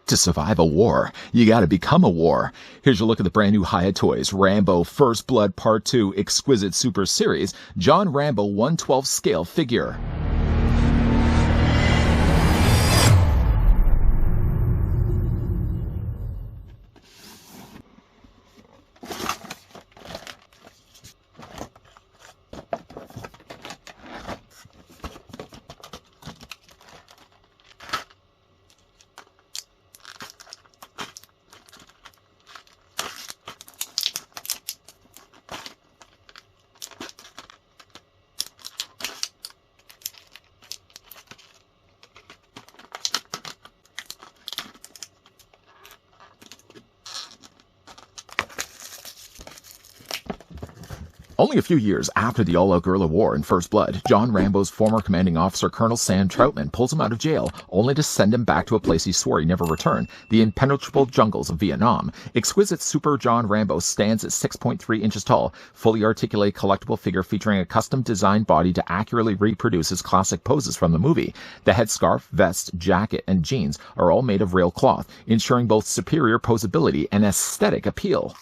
To survive a war, you gotta become a war. Here's your look at the brand new Hiya Toys Rambo First Blood Part 2 Exquisite Super Series John Rambo 1/12 scale figure. Only a few years after the all-out guerrilla war in First Blood, John Rambo's former commanding officer Colonel Sam Troutman pulls him out of jail, only to send him back to a place he swore he'd never return, the impenetrable jungles of Vietnam. Exquisite Super John Rambo stands at 6.3 inches tall, fully articulated collectible figure featuring a custom-designed body to accurately reproduce his classic poses from the movie. The headscarf, vest, jacket, and jeans are all made of real cloth, ensuring both superior posability and aesthetic appeal.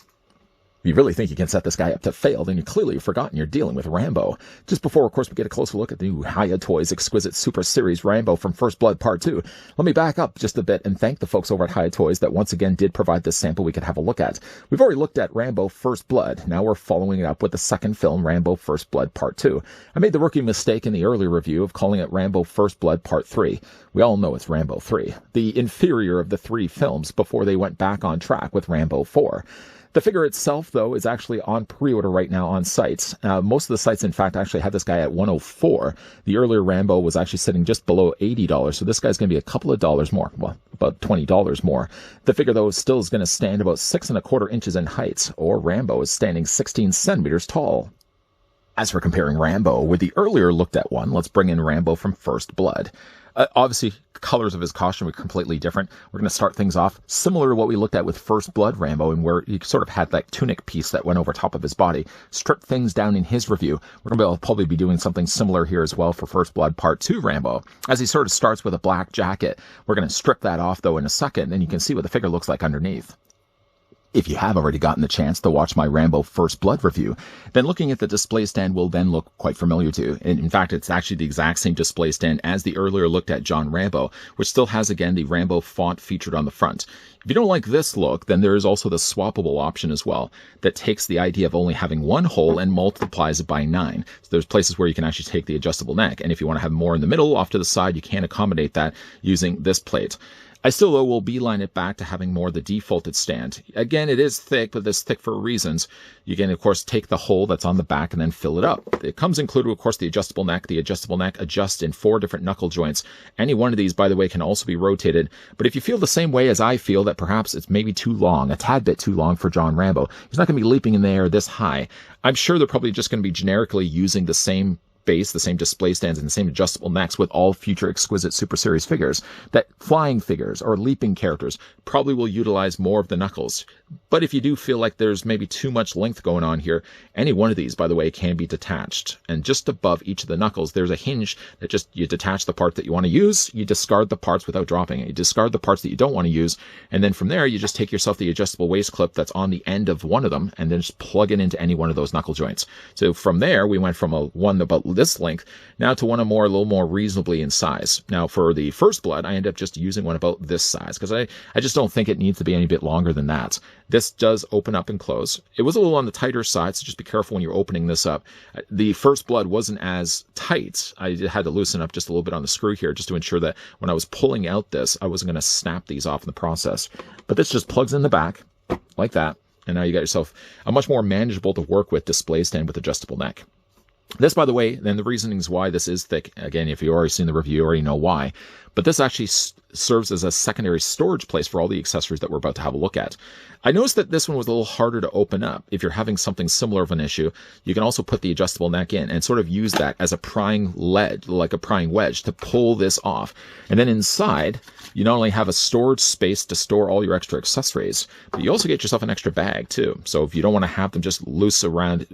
If you really think you can set this guy up to fail, then you clearly have forgotten you're dealing with Rambo. Just before, of course, we get a closer look at the new Hiya Toys Exquisite Super Series Rambo from First Blood Part 2, let me back up just a bit and thank the folks over at Hiya Toys that once again did provide this sample we could have a look at. We've already looked at Rambo First Blood. Now we're following it up with the second film, Rambo First Blood Part 2. I made the rookie mistake in the earlier review of calling it Rambo First Blood Part 3. We all know it's Rambo 3, the inferior of the three films before they went back on track with Rambo 4. The figure itself, though, is actually on pre-order right now on sites. Most of the sites, in fact, actually had this guy at $104. The earlier Rambo was actually sitting just below $80, so this guy's going to be a couple of dollars more, well, about $20 more. The figure, though, still is going to stand about 6¼ inches in height, or Rambo is standing 16 centimeters tall. As for comparing Rambo with the earlier looked at one, let's bring in Rambo from First Blood. Obviously, colors of his costume are completely different. We're going to start things off similar to what we looked at with First Blood Rambo, and where he sort of had that tunic piece that went over top of his body. Stripped things down in his review. We're going to be able to probably be doing something similar here as well for First Blood Part 2 Rambo. As he sort of starts with a black jacket, we're going to strip that off, though, in a second, and you can see what the figure looks like underneath. If you have already gotten the chance to watch my Rambo First Blood review, then looking at the display stand will then look quite familiar to you. And in fact, it's actually the exact same display stand as the earlier looked at John Rambo, which still has, again, the Rambo font featured on the front. If you don't like this look, then there is also the swappable option as well that takes the idea of only having one hole and multiplies it by 9. So there's places where you can actually take the adjustable neck. And if you want to have more in the middle, off to the side, you can accommodate that using this plate. I still, though, will beeline it back to having more of the defaulted stand. Again, it is thick, but it's thick for reasons. You can, of course, take the hole that's on the back and then fill it up. It comes included, of course, the adjustable neck. The adjustable neck adjusts in 4 different knuckle joints. Any one of these, by the way, can also be rotated. But if you feel the same way as I feel, that perhaps it's maybe too long, a tad bit too long for John Rambo, he's not going to be leaping in the air this high. I'm sure they're probably just going to be generically using the same base, the same display stands, and the same adjustable necks with all future Exquisite Super Series figures. That flying figures or leaping characters probably will utilize more of the knuckles. But if you do feel like there's maybe too much length going on here, any one of these, by the way, can be detached. And just above each of the knuckles, there's a hinge that just, you detach the part that you want to use, you discard the parts without dropping it. You discard the parts that you don't want to use, and then from there, you just take yourself the adjustable waist clip that's on the end of one of them, and then just plug it into any one of those knuckle joints. So from there, we went from one about this length now to one a little more reasonably in size. Now for the First Blood, I end up just using one about this size because I just don't think it needs to be any bit longer than that. This does open up and close. It was a little on the tighter side, so just be careful when you're opening this up. The First Blood wasn't as tight. I had to loosen up just a little bit on the screw here just to ensure that when I was pulling out this, I wasn't going to snap these off in the process. But this just plugs in the back like that, and now you got yourself a much more manageable to work with display stand with adjustable neck. This, by the way, then the reasonings why this is thick, again, if you've already seen the review, you already know why. But this actually serves as a secondary storage place for all the accessories that we're about to have a look at. I noticed that this one was a little harder to open up. If you're having something similar of an issue, you can also put the adjustable neck in and sort of use that as a prying lead, like a prying wedge, to pull this off. And then inside, you not only have a storage space to store all your extra accessories, but you also get yourself an extra bag too. So if you don't want to have them just loose around,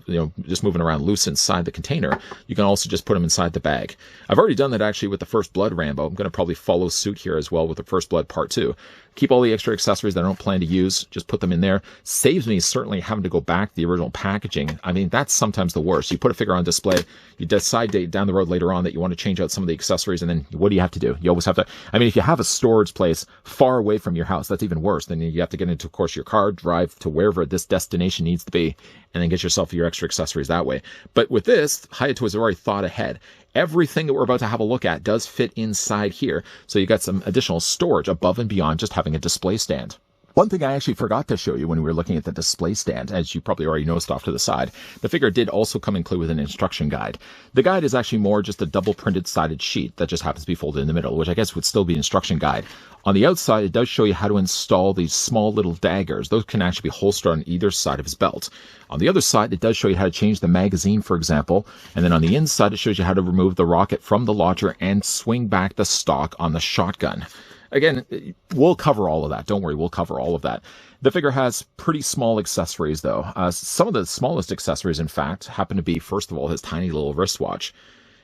just moving around loose inside the container, you can also just put them inside the bag. I've already done that actually with the First Blood Rambo. I'm going to probably follow suit here as works well with the First Blood Part 2. Keep all the extra accessories that I don't plan to use. Just put them in there. Saves me certainly having to go back to the original packaging. I mean, that's sometimes the worst. You put a figure on display. You decide down the road later on that you want to change out some of the accessories. And then what do you have to do? You always have to, I mean, if you have a storage place far away from your house, that's even worse. Then you have to get into, of course, your car, drive to wherever this destination needs to be, and then get yourself your extra accessories that way. But with this, Hiya has already thought ahead. Everything that we're about to have a look at does fit inside here. So you got some additional storage above and beyond just having a display stand. One thing I actually forgot to show you when we were looking at the display stand, as you probably already noticed off to the side, the figure did also come included with an instruction guide. The guide is actually more just a double printed sided sheet that just happens to be folded in the middle, which I guess would still be an instruction guide. On the outside, it does show you how to install these small little daggers. Those can actually be holstered on either side of his belt. On the other side, it does show you how to change the magazine, for example. And then on the inside, it shows you how to remove the rocket from the launcher and swing back the stock on the shotgun. Again, we'll cover all of that. Don't worry, we'll cover all of that. The figure has pretty small accessories, though. Some of the smallest accessories, in fact, happen to be, first of all, his tiny little wristwatch.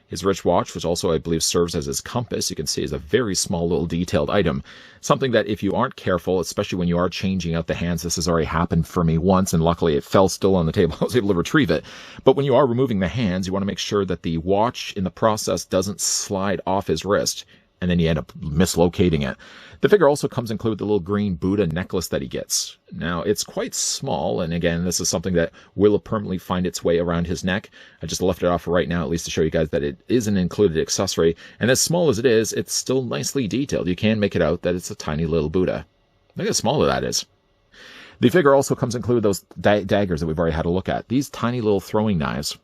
His wristwatch, which also, I believe, serves as his compass, you can see is a very small little detailed item. Something that if you aren't careful, especially when you are changing out the hands, this has already happened for me once, and luckily it fell still on the table. I was able to retrieve it. But when you are removing the hands, you want to make sure that the watch in the process doesn't slide off his wrist, and then you end up mislocating it. The figure also comes included with the little green Buddha necklace that he gets. Now, it's quite small, and again, this is something that will permanently find its way around his neck. I just left it off for right now, at least to show you guys that it is an included accessory, and as small as it is, it's still nicely detailed. You can make it out that it's a tiny little Buddha. Look how small that is. The figure also comes included with those daggers that we've already had a look at. These tiny little throwing knives,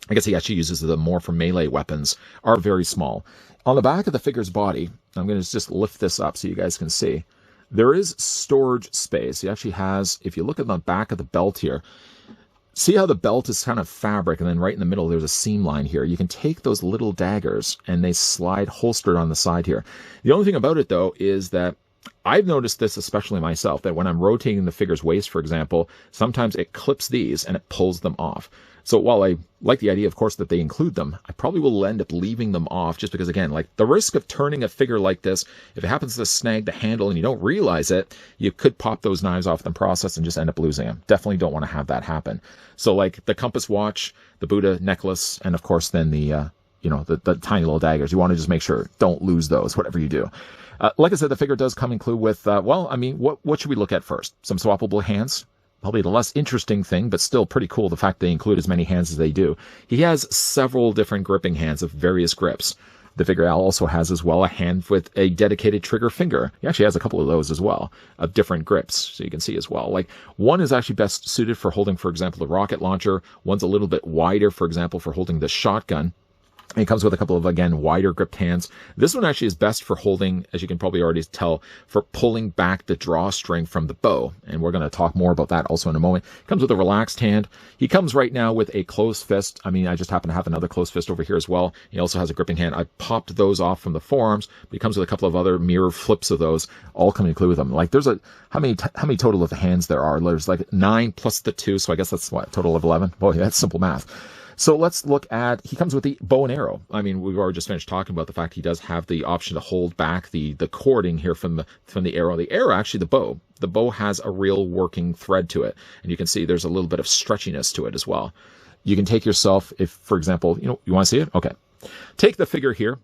I guess he actually uses them more for melee weapons, are very small. On the back of the figure's body, I'm going to just lift this up so you guys can see, there is storage space. He actually has, if you look at the back of the belt here, see how the belt is kind of fabric, and then right in the middle there's a seam line here. You can take those little daggers and they slide holstered on the side here. The only thing about it, though, is that I've noticed this, especially myself, that when I'm rotating the figure's waist, for example, sometimes it clips these and it pulls them off. So while I like the idea, of course, that they include them, I probably will end up leaving them off just because, again, like the risk of turning a figure like this, if it happens to snag the handle and you don't realize it, you could pop those knives off in the process and just end up losing them. Definitely don't want to have that happen. So like the compass watch, the Buddha necklace, and of course then the tiny little daggers. You want to just make sure, don't lose those, whatever you do. Like I said, the figure does come included with, what should we look at first? Some swappable hands. Probably the less interesting thing, but still pretty cool, the fact they include as many hands as they do. He has several different gripping hands of various grips. The figure also has as well a hand with a dedicated trigger finger. He actually has a couple of those as well, of different grips, so you can see as well. Like, one is actually best suited for holding, for example, the rocket launcher. One's a little bit wider, for example, for holding the shotgun. It comes with a couple of, again, wider gripped hands. This one actually is best for holding, as you can probably already tell, for pulling back the drawstring from the bow. And we're going to talk more about that also in a moment. It comes with a relaxed hand. He comes right now with a closed fist. I mean, I just happen to have another closed fist over here as well. He also has a gripping hand. I popped those off from the forearms, but he comes with a couple of other mirror flips of those, all coming included with them. Like, there's how many total of hands there are? There's like 9 plus the 2, so I guess that's what, total of 11? Boy, that's simple math. So let's look at, he comes with the bow and arrow. I mean, we've already just finished talking about the fact he does have the option to hold back the cording here from the arrow. The arrow, actually the bow has a real working thread to it. And you can see there's a little bit of stretchiness to it as well. You can take yourself, if, for example, you want to see it? Okay. Take the figure here.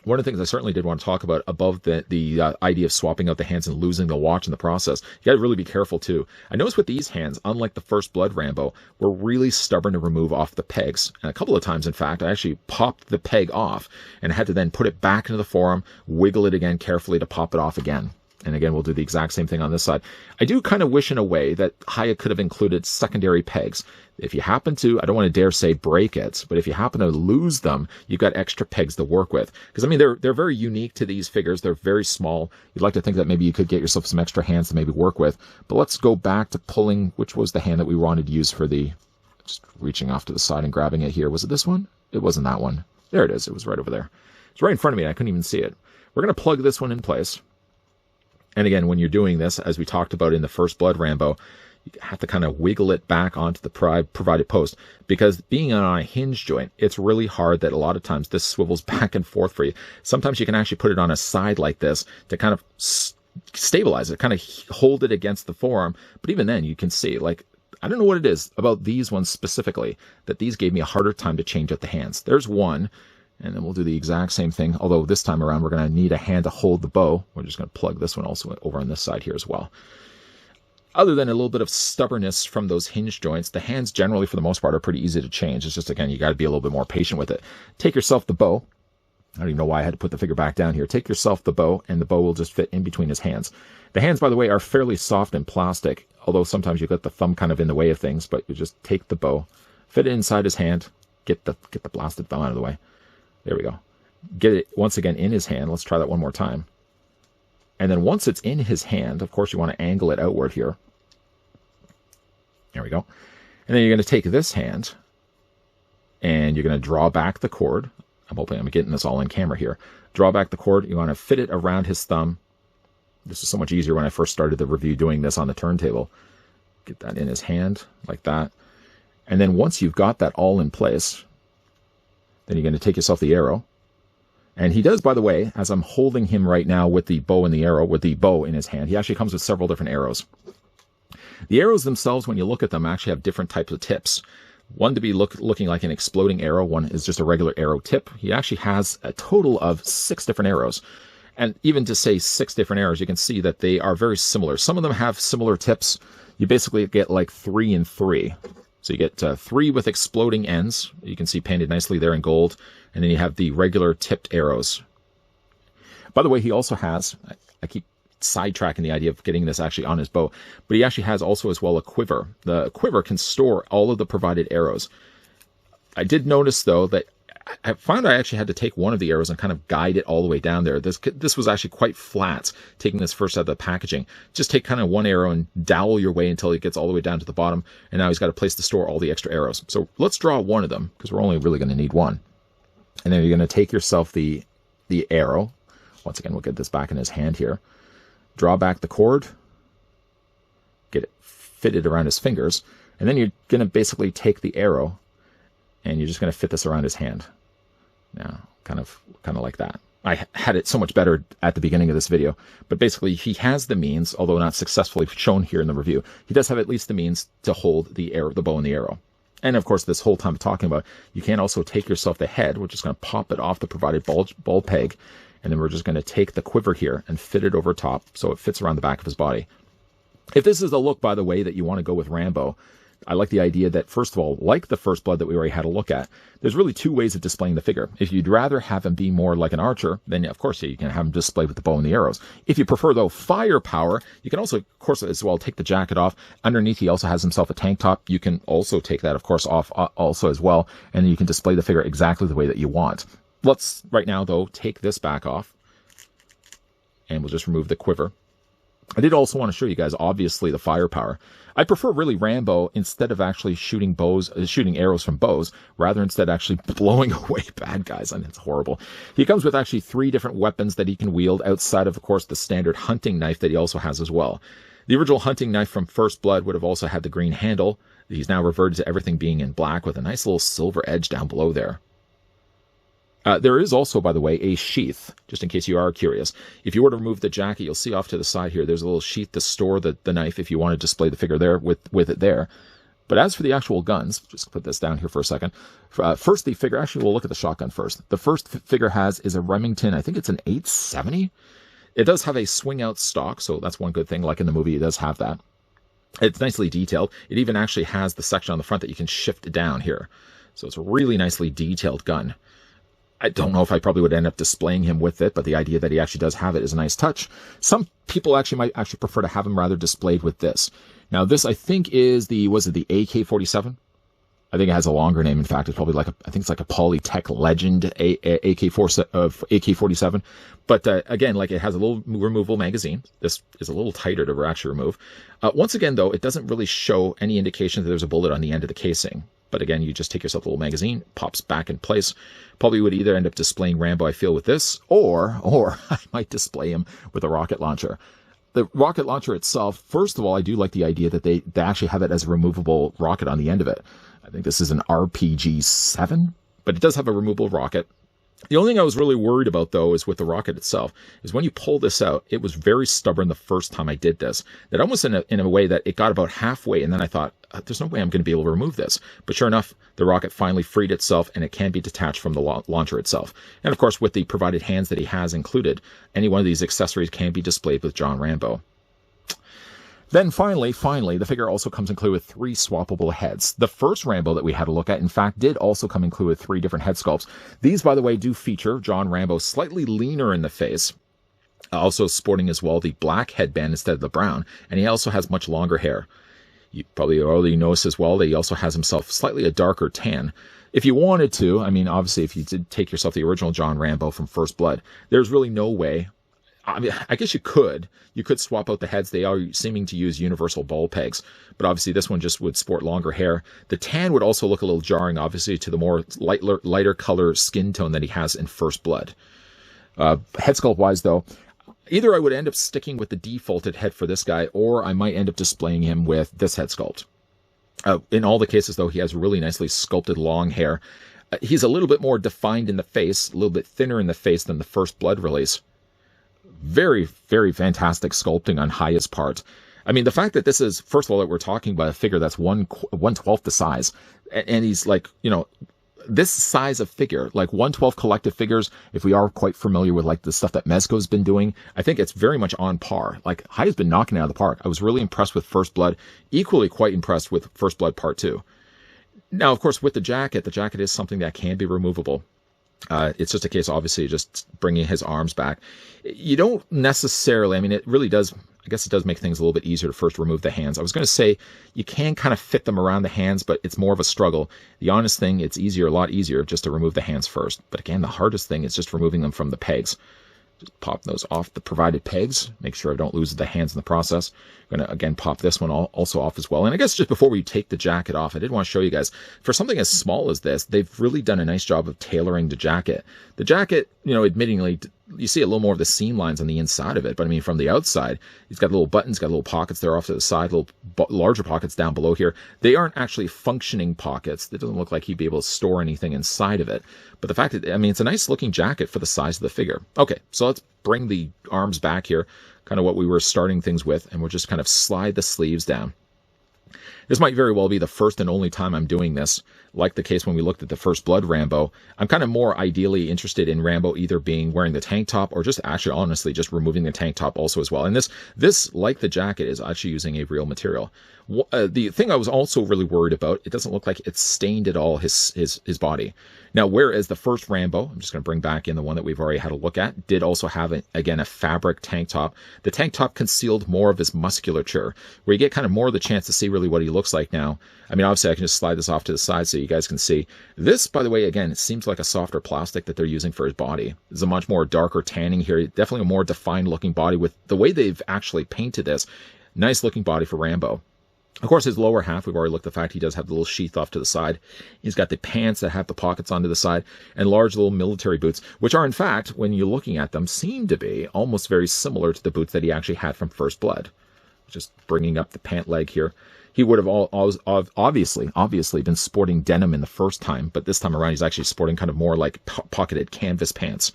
One of the things I certainly did want to talk about above the idea of swapping out the hands and losing the watch in the process, you got to really be careful too. I noticed with these hands, unlike the First Blood Rambo, we're really stubborn to remove off the pegs. And a couple of times, in fact, I actually popped the peg off and had to then put it back into the forearm, wiggle it again carefully to pop it off again. And again, we'll do the exact same thing on this side. I do kind of wish in a way that Hiya could have included secondary pegs. If you happen to, I don't want to dare say break it, but if you happen to lose them, you've got extra pegs to work with. Because, I mean, they're very unique to these figures. They're very small. You'd like to think that maybe you could get yourself some extra hands to maybe work with. But let's go back to pulling, which was the hand that we wanted to use for the, just reaching off to the side and grabbing it here. Was it this one? It wasn't that one. There it is. It was right over there. It's right in front of me, and I couldn't even see it. We're going to plug this one in place. And again, when you're doing this, as we talked about in the First Blood Rambo, You have to kind of wiggle it back onto the provided post, because being on a hinge joint, it's really hard that a lot of times this swivels back and forth for you. Sometimes you can actually put it on a side like this to kind of stabilize it, kind of hold it against the forearm. But even then, you can see, like, I don't know what it is about these ones specifically, that these gave me a harder time to change at the hands. There's one, and then we'll do the exact same thing, although this time around we're going to need a hand to hold the bow. We're just going to plug this one also over on this side here as well. Other than a little bit of stubbornness from those hinge joints, the hands generally, for the most part, are pretty easy to change. It's just, again, you got to be a little bit more patient with it. Take yourself the bow. I don't even know why I had to put the figure back down here. Take yourself the bow, and the bow will just fit in between his hands. The hands, by the way, are fairly soft and plastic, although sometimes you get the thumb kind of in the way of things, but you just take the bow, fit it inside his hand, get the blasted thumb out of the way. There we go. Get it once again in his hand. Let's try that one more time. And then once it's in his hand, of course, you want to angle it outward here. There we go. And then you're going to take this hand, and you're going to draw back the cord. I'm hoping I'm getting this all in camera here. Draw back the cord. You want to fit it around his thumb. This is so much easier when I first started the review doing this on the turntable. Get that in his hand like that. And then once you've got that all in place, then you're going to take yourself the arrow. And he does, by the way, as I'm holding him right now with the bow and the arrow, with the bow in his hand, he actually comes with several different arrows. The arrows themselves, when you look at them, actually have different types of tips. One to be looking like an exploding arrow. One is just a regular arrow tip. He actually has a total of 6 different arrows. And even to say 6 different arrows, you can see that they are very similar. Some of them have similar tips. You basically get like 3 and 3. So you get 3 with exploding ends. You can see painted nicely there in gold. And then you have the regular tipped arrows. By the way, he also has, I keep sidetracking the idea of getting this actually on his bow, but he actually has also as well a quiver. The quiver can store all of the provided arrows. I did notice though that I found I actually had to take one of the arrows and kind of guide it all the way down there. This was actually quite flat, taking this first out of the packaging. Just take kind of one arrow and dowel your way until it gets all the way down to the bottom, and now he's got a place to store all the extra arrows. So let's draw one of them, because we're only really going to need one. And then you're going to take yourself the arrow. Once again, we'll get this back in his hand here. Draw back the cord, get it fitted around his fingers, and then you're going to basically take the arrow, and you're just going to fit this around his hand. Now, kind of like that. I had it so much better at the beginning of this video, but basically he has the means, although not successfully shown here in the review, he does have at least the means to hold the bow and the arrow. And of course, this whole time I'm talking about, you can also take yourself the head, which is going to pop it off the provided ball peg. And then we're just going to take the quiver here and fit it over top so it fits around the back of his body. If this is a look, by the way, that you want to go with Rambo, I like the idea that, first of all, like the First Blood that we already had a look at, there's really 2 ways of displaying the figure. If you'd rather have him be more like an archer, then of course you can have him display with the bow and the arrows. If you prefer, though, firepower, you can also, of course, as well take the jacket off. Underneath, he also has himself a tank top. You can also take that, of course, off also as well, and then you can display the figure exactly the way that you want. Let's, right now, though, take this back off, and we'll just remove the quiver. I did also want to show you guys, obviously, the firepower. I prefer really Rambo, instead of actually shooting arrows from bows, rather instead actually blowing away bad guys. I mean, it's horrible. He comes with actually 3 different weapons that he can wield outside of course, the standard hunting knife that he also has as well. The original hunting knife from First Blood would have also had the green handle. He's now reverted to everything being in black with a nice little silver edge down below there. There is also, by the way, a sheath, just in case you are curious. If you were to remove the jacket, you'll see off to the side here, there's a little sheath to store the knife if you want to display the figure there with it there. But as for the actual guns, just put this down here for a second. First, the figure, actually, we'll look at the shotgun first. The first figure is a Remington, I think it's an 870. It does have a swing-out stock, so that's one good thing. Like in the movie, it does have that. It's nicely detailed. It even actually has the section on the front that you can shift down here. So it's a really nicely detailed gun. I don't know if I probably would end up displaying him with it, but the idea that he actually does have it is a nice touch. Some people actually might actually prefer to have him rather displayed with this. Now, this I think is the AK-47? I think it has a longer name. In fact, it's probably like I think it's like a Polytech Legend AK-47. But again, like it has a little removable magazine. This is a little tighter to actually remove. Once again, though, it doesn't really show any indication that there's a bullet on the end of the casing. But again, you just take yourself a little magazine, pops back in place. Probably would either end up displaying Rambo, I feel, with this, or I might display him with a rocket launcher. the rocket launcher itself, first of all, I do like the idea that they actually have it as a removable rocket on the end of it. I think this is an RPG-7, but it does have a removable rocket. The only thing I was really worried about, though, is with the rocket itself, is when you pull this out, it was very stubborn the first time I did this. That almost in a way that it got about halfway, and then I thought, there's no way I'm going to be able to remove this. But sure enough, the rocket finally freed itself, and it can be detached from the launcher itself. And of course, with the provided hands that he has included, any one of these accessories can be displayed with John Rambo. Then finally, the figure also comes included with 3 swappable heads. The first Rambo that we had a look at, in fact, did also come included with 3 different head sculpts. These, by the way, do feature John Rambo slightly leaner in the face, also sporting as well the black headband instead of the brown, and he also has much longer hair. You probably already noticed as well that he also has himself slightly a darker tan. If you wanted to, I mean, obviously, if you did take yourself the original John Rambo from First Blood, there's really no way. I mean, I guess you could swap out the heads. They are seeming to use universal ball pegs, but obviously this one just would sport longer hair. The tan would also look a little jarring, obviously, to the more lighter color skin tone that he has in First Blood. Head sculpt wise, though, either I would end up sticking with the defaulted head for this guy, or I might end up displaying him with this head sculpt. In all the cases, though, he has really nicely sculpted long hair. He's a little bit more defined in the face, a little bit thinner in the face than the First Blood release. Very, very fantastic sculpting on Hiya's part. I mean, the fact that this is, first of all, that we're talking about a figure that's 1/12 the size, and he's like, you know, this size of figure, like 1/12 collective figures, if we are quite familiar with like the stuff that Mezco's been doing, I think it's very much on par. Like, Hiya's been knocking it out of the park. I was really impressed with First Blood, equally quite impressed with First Blood Part 2. Now, of course, with the jacket is something that can be removable. It's just a case, obviously, just bringing his arms back. You don't necessarily, I mean, it really does, I guess it does make things a little bit easier to first remove the hands. I was going to say you can kind of fit them around the hands, but it's more of a struggle. The honest thing, it's easier, a lot easier just to remove the hands first. But again, the hardest thing is just removing them from the pegs. Just pop those off the provided pegs. Make sure I don't lose the hands in the process. I'm going to, again, pop this one also off as well. And I guess just before we take the jacket off, I did want to show you guys, for something as small as this, they've really done a nice job of tailoring the jacket. The jacket, you know, admittingly, you see a little more of the seam lines on the inside of it. But I mean, from the outside, he's got little buttons, got little pockets there off to the side, little larger pockets down below here. They aren't actually functioning pockets. It doesn't look like he'd be able to store anything inside of it. But the fact that, I mean, it's a nice looking jacket for the size of the figure. Okay, so let's bring the arms back here, kind of what we were starting things with, and we'll just kind of slide the sleeves down. This might very well be the first and only time I'm doing this. Like the case when we looked at the First Blood Rambo, I'm kind of more ideally interested in Rambo either being wearing the tank top or just actually, honestly, just removing the tank top also as well. And this, like the jacket, is actually using a real material. The thing I was also really worried about, it doesn't look like it's stained at all his body. Now, whereas the first Rambo, I'm just going to bring back in the one that we've already had a look at, did also have, again, a fabric tank top. The tank top concealed more of his musculature, where you get kind of more of the chance to see really what he looks like now. I mean, obviously, I can just slide this off to the side so you guys can see. This, by the way, again, it seems like a softer plastic that they're using for his body. There's a much more darker tanning here. Definitely a more defined looking body with the way they've actually painted this. Nice looking body for Rambo. Of course, his lower half, we've already looked at the fact he does have the little sheath off to the side. He's got the pants that have the pockets onto the side and large little military boots, which are, in fact, when you're looking at them, seem to be almost very similar to the boots that he actually had from First Blood. Just bringing up the pant leg here. He would have always obviously been sporting denim in the first time, but this time around he's actually sporting kind of more like pocketed canvas pants.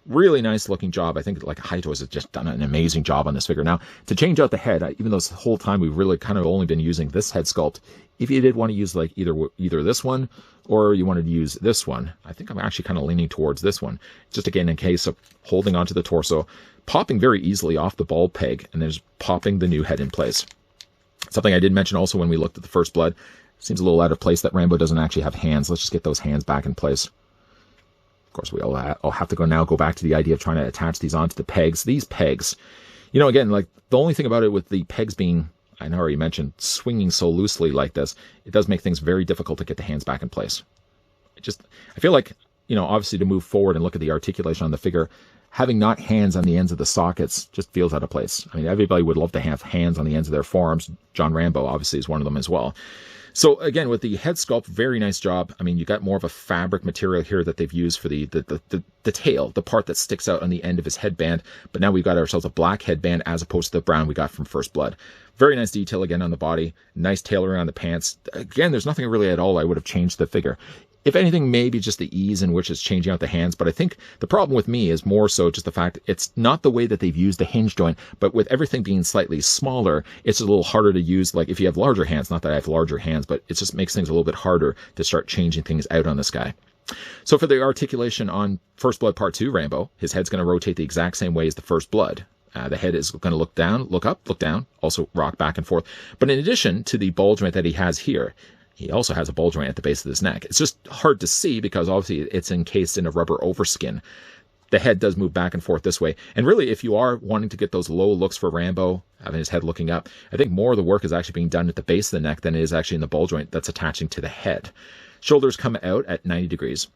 Really nice looking job. I think like Haito has just done an amazing job on this figure. Now, to change out the head, even though this whole time we've really kind of only been using this head sculpt, if you did want to use like either this one or you wanted to use this one, I think I'm actually kind of leaning towards this one. Just again, in case of holding onto the torso, popping very easily off the ball peg, and then just popping the new head in place. Something I did mention also when we looked at the First Blood, seems a little out of place that Rambo doesn't actually have hands. Let's just get those hands back in place. Of course, we all have to go back to the idea of trying to attach these onto the pegs. These pegs, you know, again, like the only thing about it with the pegs being, I know already mentioned, swinging so loosely like this, it does make things very difficult to get the hands back in place. I feel like, you know, obviously to move forward and look at the articulation on the figure, having not hands on the ends of the sockets just feels out of place. I mean, everybody would love to have hands on the ends of their forearms. John Rambo obviously is one of them as well. So again, with the head sculpt, very nice job. I mean, you got more of a fabric material here that they've used for the tail, the part that sticks out on the end of his headband. But now we've got ourselves a black headband as opposed to the brown we got from First Blood. Very nice detail again on the body. Nice tailoring on the pants. Again, there's nothing really at all I would have changed the figure. If anything, maybe just the ease in which it's changing out the hands. But I think the problem with me is more so just the fact it's not the way that they've used the hinge joint, but with everything being slightly smaller, it's a little harder to use. Like if you have larger hands, not that I have larger hands, but it just makes things a little bit harder to start changing things out on this guy. So for the articulation on First Blood Part 2 Rambo, his head's going to rotate the exact same way as the First Blood. The head is going to look down, look up, look down, also rock back and forth. But in addition to the ball joint that he has here, he also has a ball joint at the base of his neck. It's just hard to see because obviously it's encased in a rubber overskin. The head does move back and forth this way. And really, if you are wanting to get those low looks for Rambo, having his head looking up, I think more of the work is actually being done at the base of the neck than it is actually in the ball joint that's attaching to the head. Shoulders come out at 90 degrees.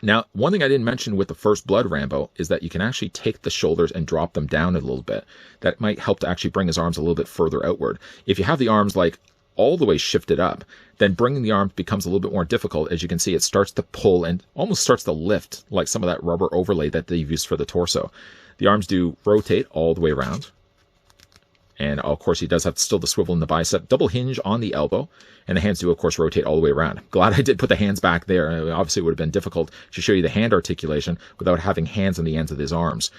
Now, one thing I didn't mention with the First Blood Rambo is that you can actually take the shoulders and drop them down a little bit. That might help to actually bring his arms a little bit further outward. If you have the arms like all the way shifted up, then bringing the arms becomes a little bit more difficult. As you can see, it starts to pull and almost starts to lift like some of that rubber overlay that they've used for the torso. The arms do rotate all the way around. And of course, he does have still the swivel in the bicep, double hinge on the elbow, and the hands do, of course, rotate all the way around. Glad I did put the hands back there. Obviously, it would have been difficult to show you the hand articulation without having hands on the ends of his arms.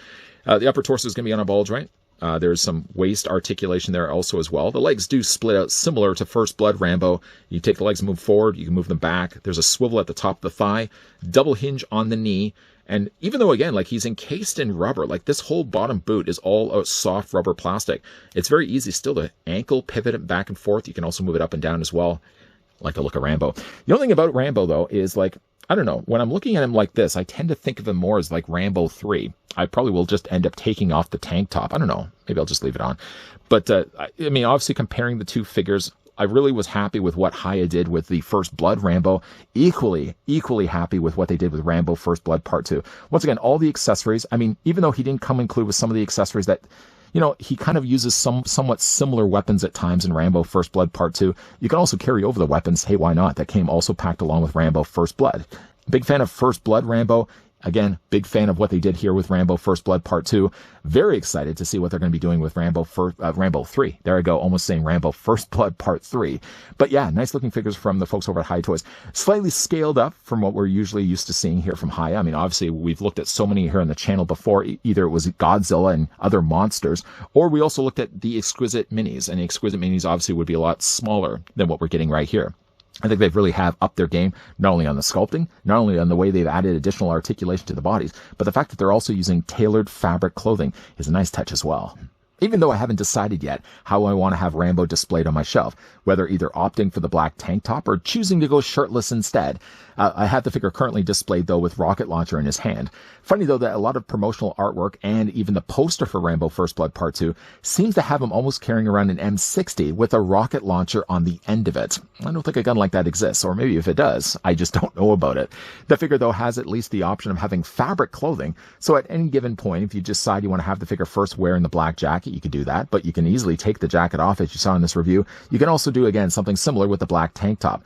The upper torso is going to be on a ball joint. There's some waist articulation there also as well. The legs do split out similar to First Blood Rambo. You take the legs and move forward, you can move them back. There's a swivel at the top of the thigh, double hinge on the knee. And even though, again, like he's encased in rubber, like this whole bottom boot is all a soft rubber plastic, it's very easy still to ankle pivot it back and forth. You can also move it up and down as well. I like the look of Rambo. The only thing about Rambo, though, is like, I don't know, when I'm looking at him like this, I tend to think of him more as like Rambo 3. I probably will just end up taking off the tank top. I don't know. Maybe I'll just leave it on. But, I mean, obviously comparing the two figures, I really was happy with what Hiya did with the First Blood Rambo. Equally happy with what they did with Rambo First Blood Part 2. Once again, all the accessories. I mean, even though he didn't come include with some of the accessories that, you know, he kind of uses somewhat similar weapons at times in Rambo First Blood Part 2. You can also carry over the weapons. Hey, why not? That came also packed along with Rambo First Blood. Big fan of First Blood Rambo. Again, big fan of what they did here with Rambo First Blood Part 2. Very excited to see what they're going to be doing with Rambo 3. There I go, almost saying Rambo First Blood Part 3. But yeah, nice looking figures from the folks over at Hiya Toys. Slightly scaled up from what we're usually used to seeing here from Hiya. I mean, obviously, we've looked at so many here on the channel before. Either it was Godzilla and other monsters, or we also looked at the Exquisite Minis. And the Exquisite Minis obviously would be a lot smaller than what we're getting right here. I think they've really have upped their game, not only on the sculpting, not only on the way they've added additional articulation to the bodies, but the fact that they're also using tailored fabric clothing is a nice touch as well. Even though I haven't decided yet how I want to have Rambo displayed on my shelf, whether either opting for the black tank top or choosing to go shirtless instead. I have the figure currently displayed, though, with rocket launcher in his hand. Funny, though, that a lot of promotional artwork and even the poster for Rambo First Blood Part 2 seems to have him almost carrying around an M60 with a rocket launcher on the end of it. I don't think a gun like that exists, or maybe if it does, I just don't know about it. The figure, though, has at least the option of having fabric clothing, so at any given point, if you decide you want to have the figure first wearing the black jacket, you can do that, but you can easily take the jacket off, as you saw in this review. You can also do, again, something similar with the black tank top.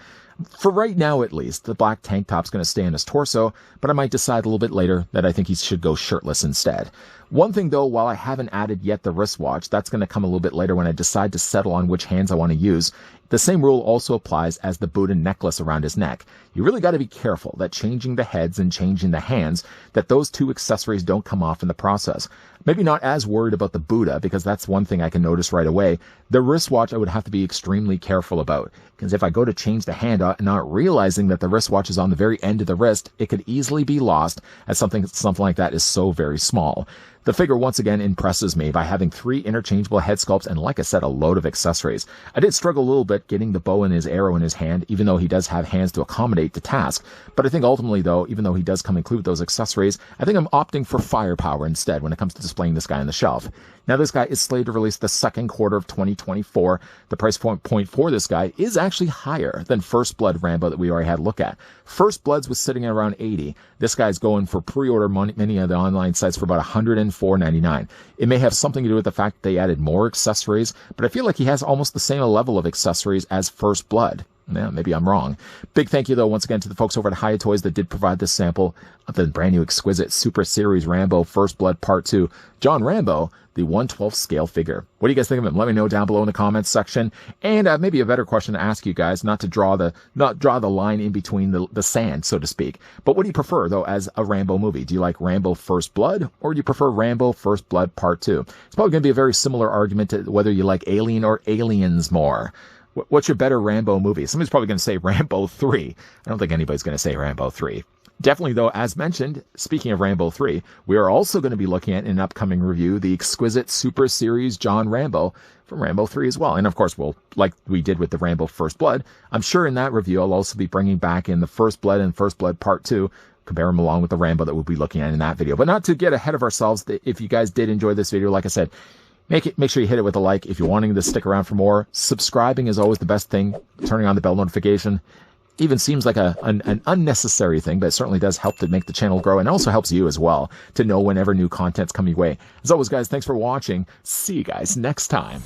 For right now, at least, the black tank top's going to stay on his torso, but I might decide a little bit later that I think he should go shirtless instead. One thing, though, while I haven't added yet the wristwatch, that's going to come a little bit later when I decide to settle on which hands I want to use. The same rule also applies as the Buddha necklace around his neck. You really got to be careful that changing the heads and changing the hands, that those two accessories don't come off in the process. Maybe not as worried about the Buddha, because that's one thing I can notice right away. The wristwatch I would have to be extremely careful about, because if I go to change the hand not realizing that the wristwatch is on the very end of the wrist, it could easily be lost, as something like that is so very small. The figure once again impresses me by having 3 interchangeable head sculpts and, like I said, a load of accessories. I did struggle a little bit getting the bow and his arrow in his hand, even though he does have hands to accommodate the task. But I think ultimately, though, even though he does come include those accessories, I think I'm opting for firepower instead when it comes to displaying this guy on the shelf. Now, this guy is slated to release the second quarter of 2024. The price point for this guy is actually higher than First Blood Rambo that we already had a look at. First Blood's was sitting at around $80. This guy's going for pre-order many of the online sites for about $104.99. It may have something to do with the fact that they added more accessories, but I feel like he has almost the same level of accessories as First Blood. Yeah, maybe I'm wrong. Big thank you, though, once again to the folks over at Hiya Toys that did provide this sample of the brand new Exquisite Super Series Rambo First Blood Part 2. John Rambo, the 1/12 scale figure. What do you guys think of him? Let me know down below in the comments section. And maybe a better question to ask you guys, not draw the line in between the sand, so to speak. But what do you prefer, though, as a Rambo movie? Do you like Rambo First Blood, or do you prefer Rambo First Blood Part 2? It's probably going to be a very similar argument to whether you like Alien or Aliens more. What's your better Rambo movie? Somebody's probably going to say Rambo 3. I don't think anybody's going to say Rambo 3. Definitely, though, as mentioned, speaking of Rambo 3, we are also going to be looking at in an upcoming review the Exquisite Super Series John Rambo from Rambo 3 as well. And of course, we'll, like we did with the Rambo First Blood, I'm sure in that review I'll also be bringing back in the First Blood and First Blood Part 2, compare them along with the Rambo that we'll be looking at in that video. But not to get ahead of ourselves, if you guys did enjoy this video, like I said, make sure you hit it with a like. If you're wanting to stick around for more, subscribing is always the best thing. Turning on the bell notification even seems like an unnecessary thing, but it certainly does help to make the channel grow, and also helps you as well to know whenever new content's coming your way. As always, guys, thanks for watching. See you guys next time.